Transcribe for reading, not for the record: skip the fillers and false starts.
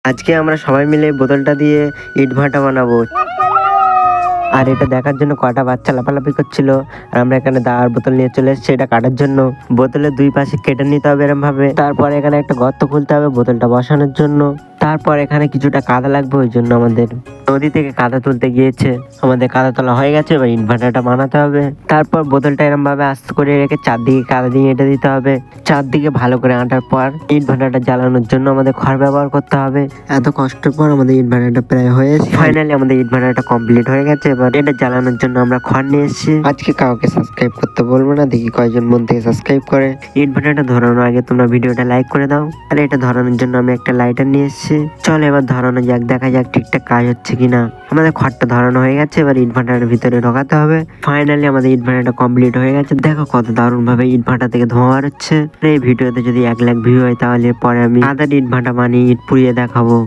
আজকে আমরা সবাই মিলে বোতলটা দিয়ে ইট ভাটা বানাবো। আর এটা দেখার জন্য কটা বাচ্চা লাফালাফি করছিল, আর আমরা এখানে দাওয়ার বোতল নিয়ে চলে এসেছি এটা কাটার জন্য। বোতলের দুই পাশে কেটে নিতে হবে এরম ভাবে। তারপর এখানে একটা গর্ত খুলতে হবে বোতলটা বসানোর জন্য। তারপর এখানে কিছুটা কাদা লাগবে, ওই জন্য আমাদের নদী থেকে কাদা তুলতে গিয়েছে। আমাদের কাদা তোলা হয়ে গেছে, এবার ইনভার্টারটা বানাতে হবে। তারপর বোতলটা এরম ভাবে আস্তে করে রেখে চারদিকে কাদা দিয়ে এঁটে দিতে হবে। চারদিকে ভালো করে আঁটার পর ইনভার্টারটা জ্বালানোর জন্য আমাদের খড় ব্যবহার করতে হবে। এত কষ্টের পর আমাদের ইনভার্টারটা প্রায় হয়ে এসেছে। ফাইনালি আমাদের ইনভার্টারটা কমপ্লিট হয়ে গেছে। এবার এটা জ্বালানোর জন্য আমরা খড় নিয়ে এসেছি। আজকে কাউকে সাবস্ক্রাইব করতে বলবো না, দেখি কয়জন মন থেকে সাবস্ক্রাইব করে। ইনভার্টারটা ধরানোর আগে তোমরা ভিডিওটা লাইক করে দাও। আর এটা ধরানোর জন্য আমি একটা লাইটার নিয়ে এসেছি। চল এবার ধরানো যাক, দেখা যাক ঠিকঠাক কাজ হচ্ছে কিনা। আমাদের খড়টা ধরানো হয়ে গেছে, এবার ইনভার্টারের ভিতরে ঢোকাতে হবে। ফাইনালি আমাদের ইনভার্টারটা কমপ্লিট হয়ে গেছে। দেখো কত দারুণ ভাবে ইনভার্টার থেকে ধোঁয়া বার হচ্ছে। এই ভিডিওতে যদি 1 লাখ ভিউ হয় তাহলে পরে আমি আদার ইনভার্টার বানিয়ে ইট পুড়িয়ে দেখাবো।